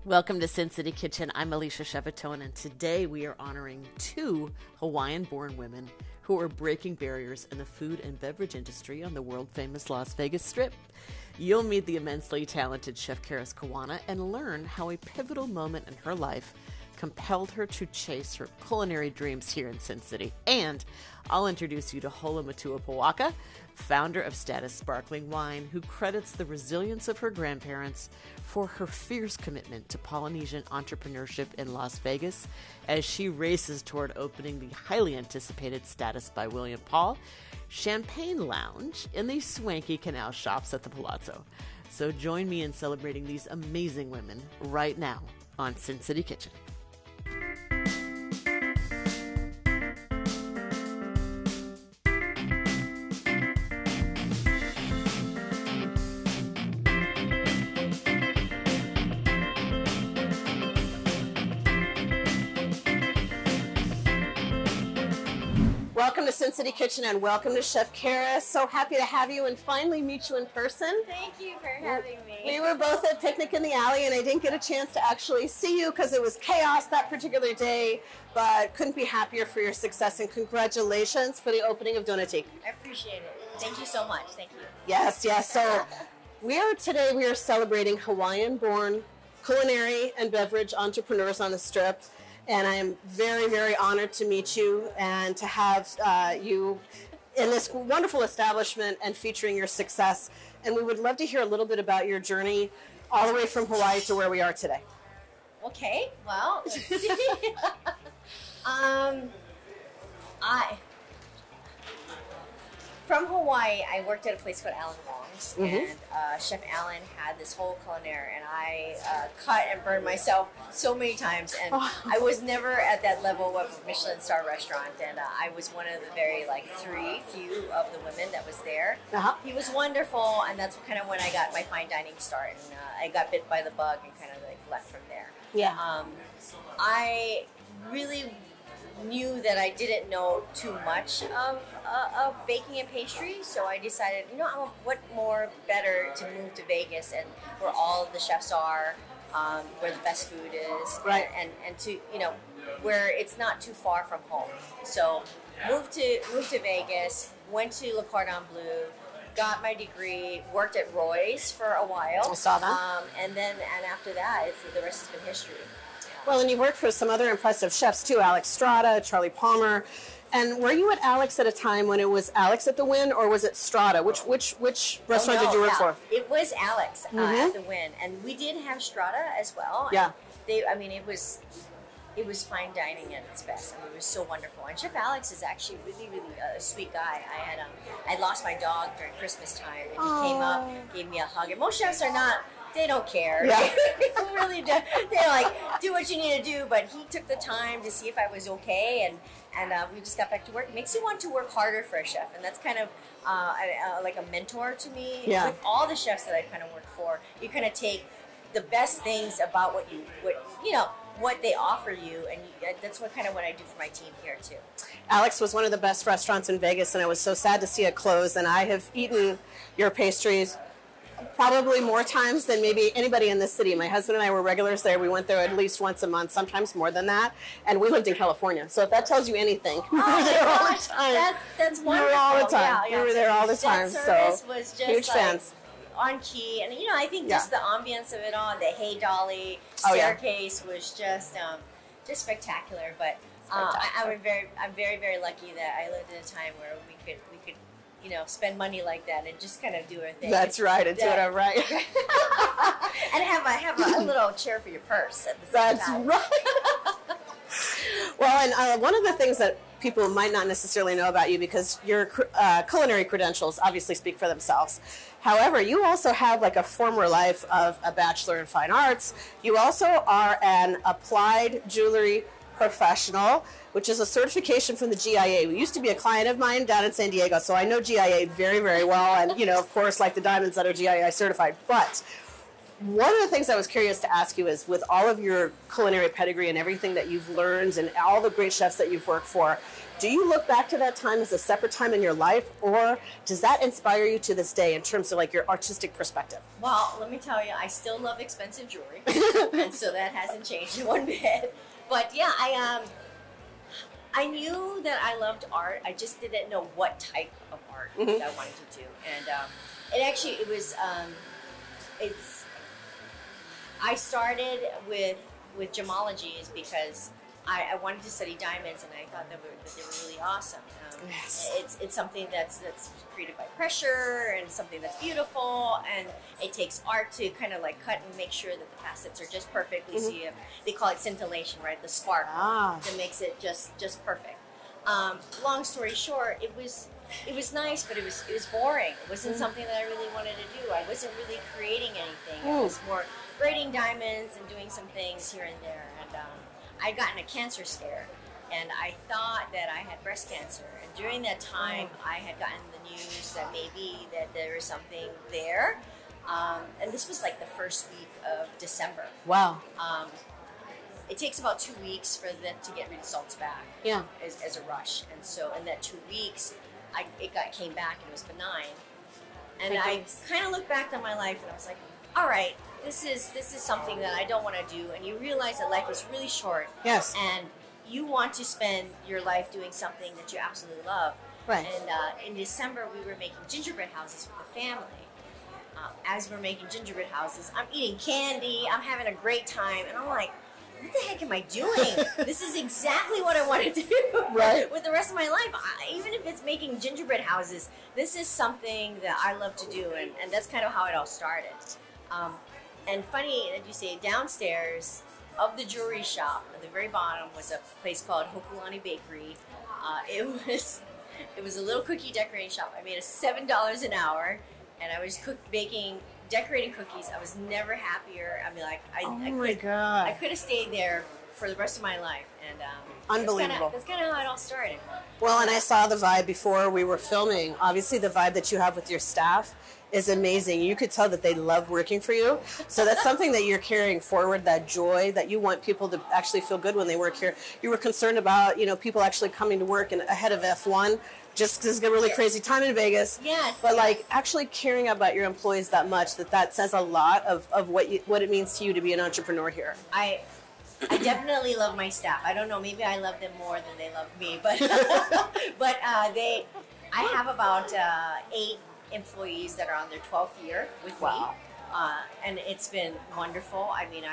Welcome to Sin City Kitchen. I'm Alicia Shevetone, and today we are honoring two Hawaiian-born women who are breaking barriers in the food and beverage industry on the world-famous Las Vegas Strip. You'll meet the immensely talented chef Keris Kuwana and learn how a pivotal moment in her life compelled her to chase her culinary dreams here in Sin City. And I'll introduce you to Hola Motuapuaka, founder of Status Sparkling Wine, who credits the resilience of her grandparents for her fierce commitment to Polynesian entrepreneurship in Las Vegas as she races toward opening the highly anticipated Status by William Paul Champagne Lounge in the swanky canal shops at the Palazzo. So join me in celebrating these amazing women right now on Sin City Kitchen. Welcome to Sin City Kitchen and welcome to Chef Keris. So happy to have you and finally meet you in person. Thank you for having me. We were both at Picnic in the Alley and I didn't get a chance to actually see you because it was chaos that particular day, but couldn't be happier for your success and congratulations for the opening of Donutique. I appreciate it. Thank you so much. Thank you. Yes, yes. So we are celebrating Hawaiian-born culinary and beverage entrepreneurs on the Strip. And I am very, very honored to meet you and to have you in this wonderful establishment and featuring your success. And we would love to hear a little bit about your journey all the way from Hawaii to where we are today. Okay, well, let's see. From Hawaii, I worked at a place called Alan Wong's, and Chef Alan had this whole culinary, and I cut and burned myself so many times, and I was never at that level of a Michelin star restaurant, and I was one of the very few of the women that was there. He was wonderful, and that's kind of when I got my fine dining start, and I got bit by the bug and kind of left from there. Yeah. I really knew that I didn't know too much of baking and pastry, so I decided, what more better to move to Vegas and where all the chefs are, where the best food is, right? And to where it's not too far from home. So moved to Vegas, went to Le Cordon Bleu, got my degree, worked at Roy's for a while. I saw that. And after that, the rest has been history. Well, and you worked for some other impressive chefs too, Alex Strada, Charlie Palmer. And were you at Alex at a time when it was Alex at the Wynn, or was it Strada? Which restaurant did you work for? It was Alex at the Wynn, and we did have Strada as well. Yeah. It was fine dining at its best. It was so wonderful. And Chef Alex is actually really, really a sweet guy. I lost my dog during Christmas time, and he came up, gave me a hug. And most chefs are not. They don't care. Yeah. They really do. They do what you need to do. But he took the time to see if I was okay, and we just got back to work. It makes you want to work harder for a chef, and that's kind of like a mentor to me. Yeah. With all the chefs that I kind of work for, you kind of take the best things about what they offer you, and that's what I do for my team here too. Alex was one of the best restaurants in Vegas, and I was so sad to see it close. And I have eaten your pastries probably more times than maybe anybody in this city. My husband and I were regulars there. We went there at least once a month, sometimes more than that. And we lived in California. So if that tells you anything, we were there all the time. That's wonderful. We were all the time. Yeah. We were there all the time. That service so was just huge fans. On key. And I think just the ambience of it all, the Hey Dolly staircase was just spectacular. But I'm very, very lucky that I lived in a time where we could spend money like that and just kind of do our thing. That's right. And do it right. And have a little chair for your purse at the same time. That's right. Well, and one of the things that people might not necessarily know about you, because your culinary credentials obviously speak for themselves. However, you also have a former life of a Bachelor in Fine Arts. You also are an applied jewelry professional, which is a certification from the GIA. We used to be a client of mine down in San Diego, so I know GIA very, very well. And, of course, like the diamonds that are GIA certified. But one of the things I was curious to ask you is, with all of your culinary pedigree and everything that you've learned and all the great chefs that you've worked for, do you look back to that time as a separate time in your life, or does that inspire you to this day in terms of like your artistic perspective? Well, let me tell you, I still love expensive jewelry, and so that hasn't changed one bit. But yeah, I knew that I loved art. I just didn't know what type of art that I wanted to do, and I started with gemology is because I wanted to study diamonds, and I thought that they were really awesome. Yes. It's something that's created by pressure, and something that's beautiful, and it takes art to kind of like cut and make sure that the facets are just perfectly. So they call it scintillation, right? The spark that makes it just perfect. Long story short, it was nice, but it was boring. It wasn't something that I really wanted to do. I wasn't really creating anything. It was more braiding diamonds and doing some things here and there. And I'd gotten a cancer scare, and I thought that I had breast cancer. And during that time, I had gotten the news that maybe that there was something there. And this was like the first week of December. Wow. It takes about 2 weeks for them to get results back. Yeah. As a rush. And so in that 2 weeks, it came back and it was benign. And I kind of looked back on my life and I was like, all right, this is something that I don't want to do. And you realize that life is really short. Yes. And you want to spend your life doing something that you absolutely love. Right. And in December, we were making gingerbread houses with the family. As we're making gingerbread houses, I'm eating candy, I'm having a great time, and I'm like, what the heck am I doing? This is exactly what I want to do with the rest of my life. Even if it's making gingerbread houses, this is something that I love to do, and that's kind of how it all started. And funny that you say, downstairs of the jewelry shop, at the very bottom, was a place called Hokulani Bakery. It was a little cookie decorating shop. I made $7 an hour, and I was decorating cookies. I was never happier. I mean, like I could have stayed there for the rest of my life, and unbelievable. That's kind of how it all started. Well, and I saw the vibe before we were filming. Obviously, the vibe that you have with your staff is amazing. You could tell that they love working for you. So that's something that you're carrying forward, that joy that you want people to actually feel good when they work here. You were concerned about, people actually coming to work and ahead of F1 just because it's a really crazy time in Vegas. Yes. But like actually caring about your employees that much, that says a lot of what it means to you to be an entrepreneur here. I definitely love my staff. I don't know, maybe I love them more than they love me, but I have about 8 employees that are on their 12th year with me, and it's been wonderful. I mean,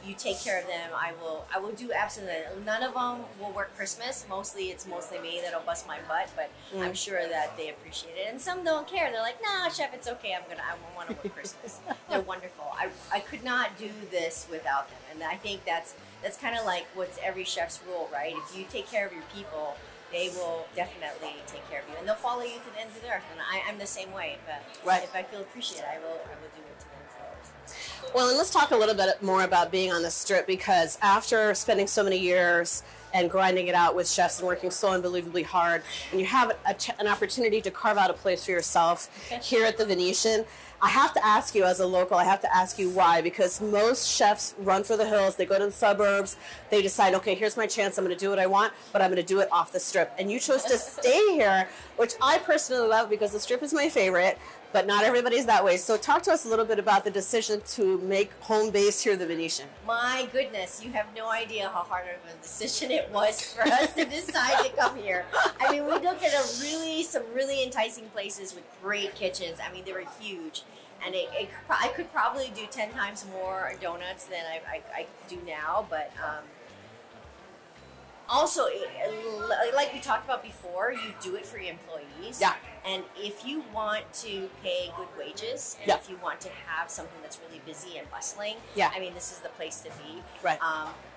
you take care of them. I will do absolutely. None of them will work Christmas. It's mostly me that'll bust my butt, but I'm sure that they appreciate it. And some don't care. They're like, "No, chef, it's okay. I won't want to work Christmas." They're wonderful. I could not do this without them, and I think that's kind of like what's every chef's rule, right? If you take care of your people, they will definitely take care of you, and they'll follow you to the ends of the earth. And I'm the same way. If I feel appreciated, I will do it to the ends of the earth. Well, and let's talk a little bit more about being on the Strip, because after spending so many years and grinding it out with chefs and working so unbelievably hard, and you have an opportunity to carve out a place for yourself here at the Venetian, I have to ask you, as a local, I have to ask you why, because most chefs run for the hills, they go to the suburbs, they decide, okay, here's my chance, I'm going to do what I want, but I'm going to do it off the Strip. And you chose to stay here, which I personally love because the Strip is my favorite, but not everybody's that way. So talk to us a little bit about the decision to make home base here at the Venetian. My goodness, you have no idea how hard of a decision it was for us to decide to come here. I mean, we looked at some really enticing places with great kitchens. I mean, they were huge. And I could probably do 10 times more donuts than I do now, but also, like we talked about before, you do it for your employees. Yeah. And if you want to pay good wages, and if you want to have something that's really busy and bustling, I mean, this is the place to be. Right.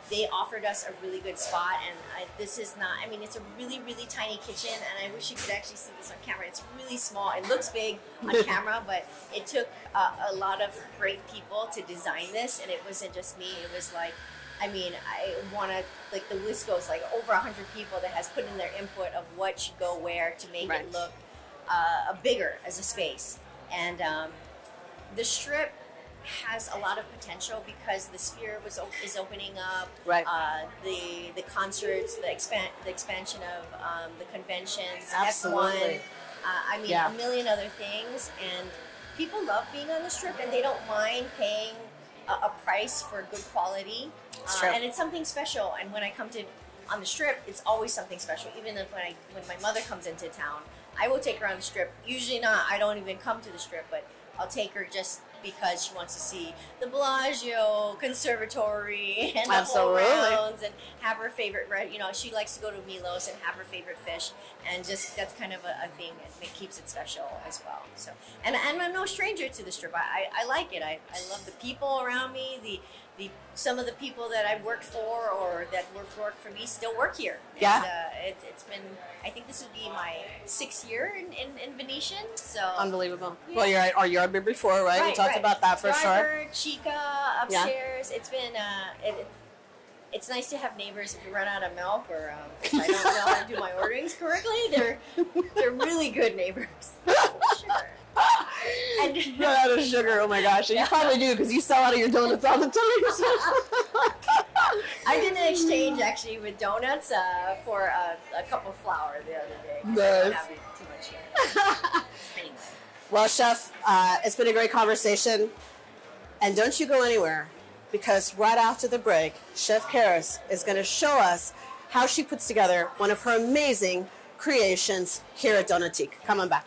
They offered us a really good spot, and this is not, I mean, it's a really, really tiny kitchen, and I wish you could actually see this on camera. It's really small. It looks big on camera, but it took a lot of great people to design this, and it wasn't just me. It was like, I mean, I want to, like, the list goes, like, over 100 people that has put in their input of what should go where to make it look bigger as a space. And the Strip has a lot of potential because the sphere is opening up. Right. The concerts, the expansion of the conventions, Absolutely. F1. I mean, a million other things, and people love being on the Strip, and they don't mind paying a price for good quality. And it's something special. And when I come to on the Strip, it's always something special. Even if when my mother comes into town, I will take her on the Strip. Usually not. I don't even come to the Strip, but I'll take her just because she wants to see the Bellagio Conservatory and the whole rounds and have her favorite, she likes to go to Milos and have her favorite fish, and just that's kind of a thing that keeps it special as well. So, and I'm no stranger to the Strip. I like it. I love the people around me. Some of the people that I've worked for or that worked for me still work here. Yeah. And, it's been, I think this would be my 6th year in Venetian. So unbelievable. Yeah. Well, you're at our Yardbird before, right? We talked about that for sure. Chica upstairs. It's been it's nice to have neighbors if you run out of milk or if I don't know how to do my orderings correctly. They're really good neighbors. Sure. And run out of sugar. Oh my gosh! And you probably do because you sell out of your donuts all the time. I did an exchange actually with donuts for a cup of flour the other day. Nice. I don't have too much here. Anyway. Well, Chef, it's been a great conversation, and don't you go anywhere because right after the break, Chef Keris is going to show us how she puts together one of her amazing creations here at Donutique. Come on back.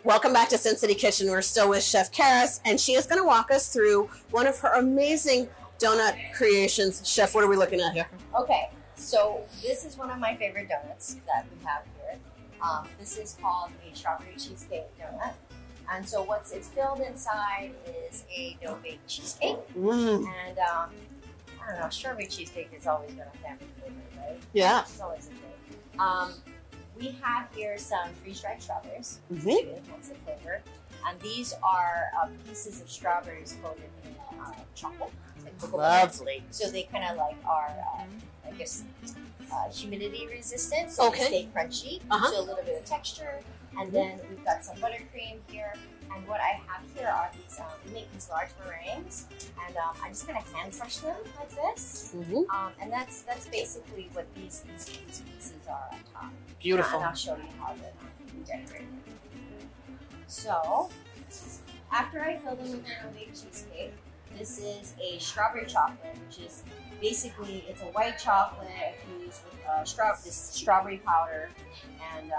Welcome back to Sin City Kitchen. We're still with Chef Keris, and she is going to walk us through one of her amazing donut creations. Chef, what are we looking at here? Okay, so this is one of my favorite donuts that we have here. This is called a strawberry cheesecake donut. And so it's filled inside is a dough-baked cheesecake. And I don't know, strawberry cheesecake has always been a family favorite, right? Yeah. It's always a thing. We have here some freeze-dried strawberries. That's the flavor. And these are pieces of strawberries coated in chocolate. Lovely. So they kind of like are, I guess, humidity resistant. So they stay crunchy. So a little bit of texture. And then we've got some buttercream here. And what I have here are these, we make these large meringues. And I just kind of hand crush them like this. And that's basically what these pieces are on top. Beautiful. And I'll show you how to decorate it. So, after I fill them with a baked cheesecake, this is a strawberry chocolate, which is basically, it's a white chocolate infused with this strawberry powder, and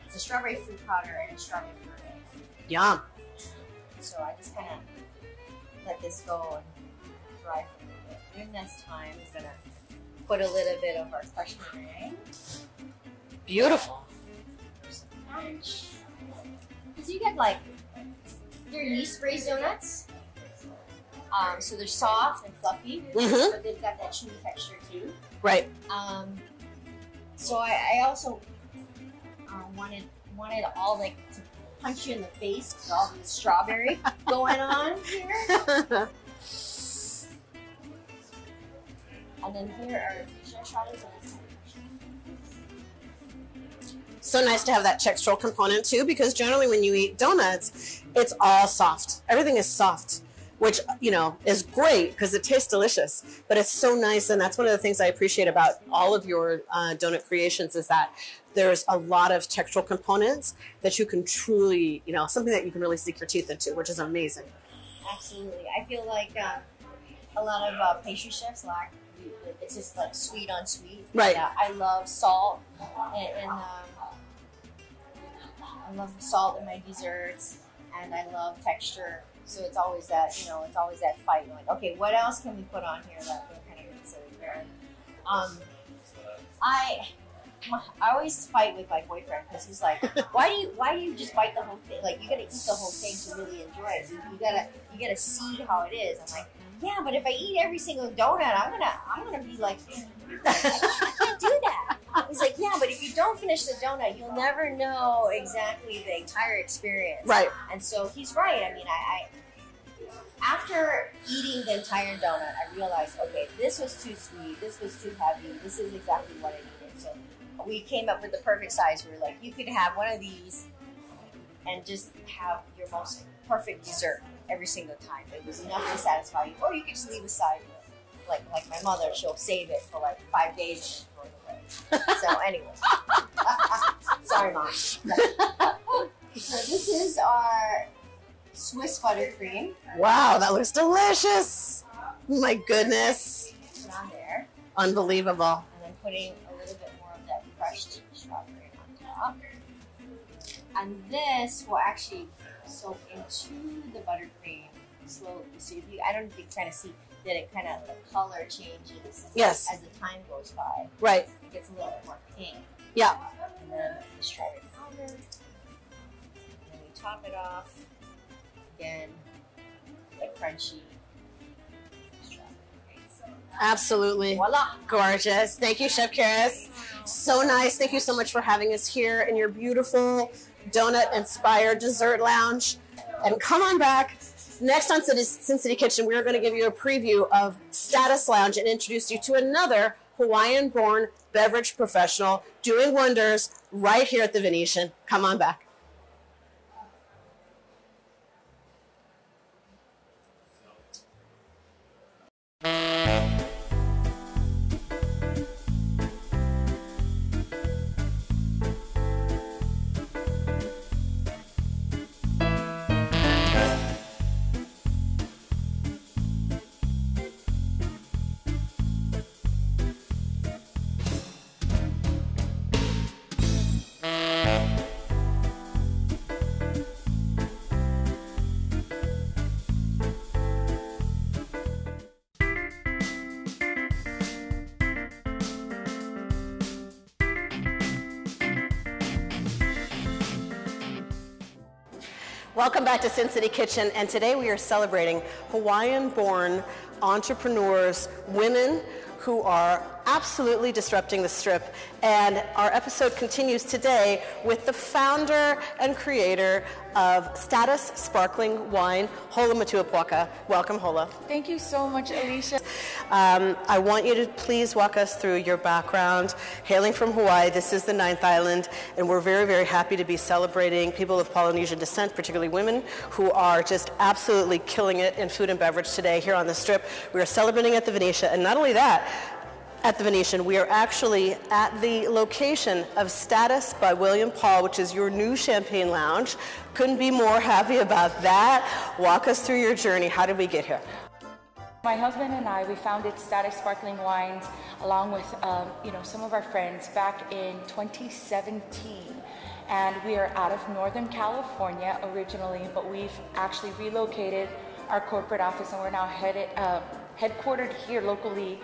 it's a strawberry fruit powder and a strawberry puree. Yum. So I just kind of let this go and dry for a little bit. During this time, I'm going to put a little bit of our crushed meringue. Beautiful. Because you get like, they're yeast raised donuts. So they're soft and fluffy, but they've got that chewy texture too. Right. So I also wanted all like to punch you in the face with all this strawberry going on here. And then here are fusion strawberries. So nice to have that textural component too, because generally when you eat donuts, it's all soft. Everything is soft. which, you know, is great because it tastes delicious, but it's so nice. And that's one of the things I appreciate about all of your donut creations is that there's a lot of textural components that you can truly, you know, something that you can really sink your teeth into, which is amazing. Absolutely. I feel like a lot of pastry chefs lack, it's just like sweet on sweet. Right. Yeah, I love salt and I love salt in my desserts, and I love texture. So it's always that, you know, it's always that fight. Like, okay, what else can we put on here that kind of makes it weird? I always fight with my boyfriend because he's like, why do you just bite the whole thing? Like, you gotta eat the whole thing to really enjoy it. You gotta see how it is. I'm like, yeah, but if I eat every single donut, I'm gonna be like, I can't do that. He's like, yeah, but if you don't finish the donut, you'll never know exactly the entire experience. Right. And so he's right. I mean, I after eating the entire donut, I realized, okay, this was too sweet, this was too heavy, this is exactly what I needed. So we came up with the perfect size. We were like, you could have one of these and just have your most perfect dessert every single time. It was enough to satisfy you. Or you could just leave aside, like my mother, she'll save it for like 5 days and throw it away. So anyway. Sorry, Mom. So this is our Swiss buttercream. Wow, that looks delicious. My goodness. Put on there. Unbelievable. And then putting a little bit more of that crushed strawberry on top. And this will actually soak into the buttercream slowly. So I don't know if you can kind of see that it kind of, the color changes Yes. as the time goes by. Right. It gets a little bit more pink. Yeah. And then the strawberry powder. And then we top it off. Again, the crunchy strawberry. Absolutely. Voila! Gorgeous. Thank you, Chef Keris. So nice. Thank you so much for having us here in your beautiful donut-inspired dessert lounge. And come on back. Next on Sin City Kitchen, we are going to give you a preview of Status Lounge and introduce you to another Hawaiian-born beverage professional doing wonders right here at the Venetian. Come on back. Welcome back to Sin City Kitchen, and today we are celebrating Hawaiian-born entrepreneurs, women who are absolutely disrupting the Strip. And our episode continues today with the founder and creator of Status Sparkling Wine, Hola Motuapuaka. Welcome, Hola. Thank you so much, Alicia. I want you to please walk us through your background. Hailing from Hawaii, this is the 9th island, and we're very, very happy to be celebrating people of Polynesian descent, particularly women, who are just absolutely killing it in food and beverage today here on the Strip. We are celebrating at the Venetian, and not only that, at the Venetian, we are actually at the location of Status by William Paul, which is your new champagne lounge. Couldn't be more happy about that. Walk us through your journey. How did we get here? My husband and I, we founded Status Sparkling Wines along with some of our friends back in 2017. And we are out of Northern California originally, but we've actually relocated our corporate office and we're now headquartered here locally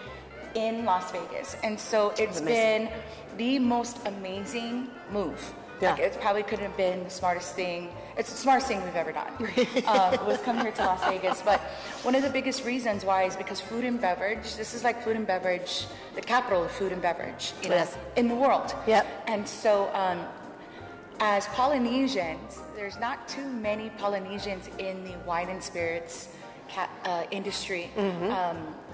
in Las Vegas. And so it's been the most amazing move. Yeah. Like, it probably couldn't have been the smartest thing. It's the smartest thing we've ever done. Was come here to Las Vegas. But one of the biggest reasons why is because food and beverage, this is like food and beverage, the capital of food and beverage, in the world. Yep. And so as Polynesians, there's not too many Polynesians in the wine and spirits industry.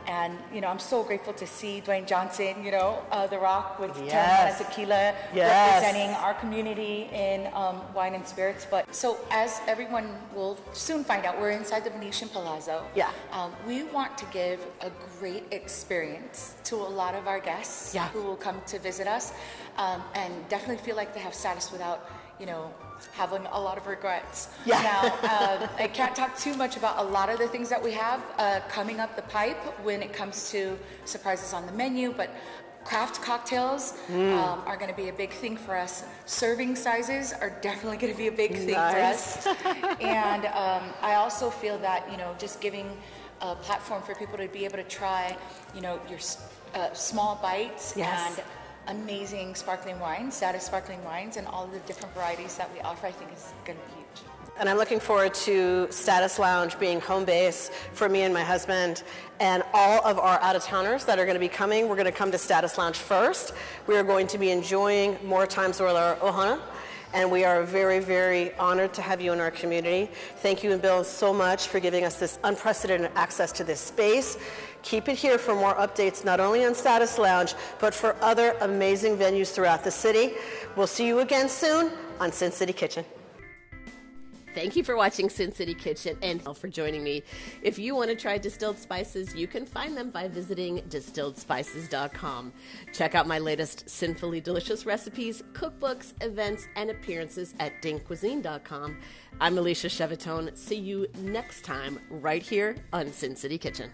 And, I'm so grateful to see Dwayne Johnson, The Rock with Yes. Terramana Tequila, Yes. representing our community in wine and spirits. But so as everyone will soon find out, we're inside the Venetian Palazzo. Yeah. We want to give a great experience to a lot of our guests who will come to visit us, and definitely feel like they have status without, having a lot of regrets. Yeah. Now, I can't talk too much about a lot of the things that we have coming up the pipe when it comes to surprises on the menu, but craft cocktails are going to be a big thing for us. Serving sizes are definitely going to be a big thing for us. And I also feel that, just giving a platform for people to be able to try, your small bites and amazing sparkling wines, Status sparkling wines, and all of the different varieties that we offer, I think is going to be huge. And I'm looking forward to Status Lounge being home base for me and my husband, and all of our out-of-towners that are going to be coming. We're going to come to Status Lounge first. We are going to be enjoying more times with our ohana, and we are very, very honored to have you in our community. Thank you and Bill so much for giving us this unprecedented access to this space. Keep it here for more updates, not only on Status Lounge, but for other amazing venues throughout the city. We'll see you again soon on Sin City Kitchen. Thank you for watching Sin City Kitchen and for joining me. If you want to try distilled spices, you can find them by visiting distilledspices.com. Check out my latest sinfully delicious recipes, cookbooks, events, and appearances at dingcuisine.com. I'm Alicia Shevetone. See you next time right here on Sin City Kitchen.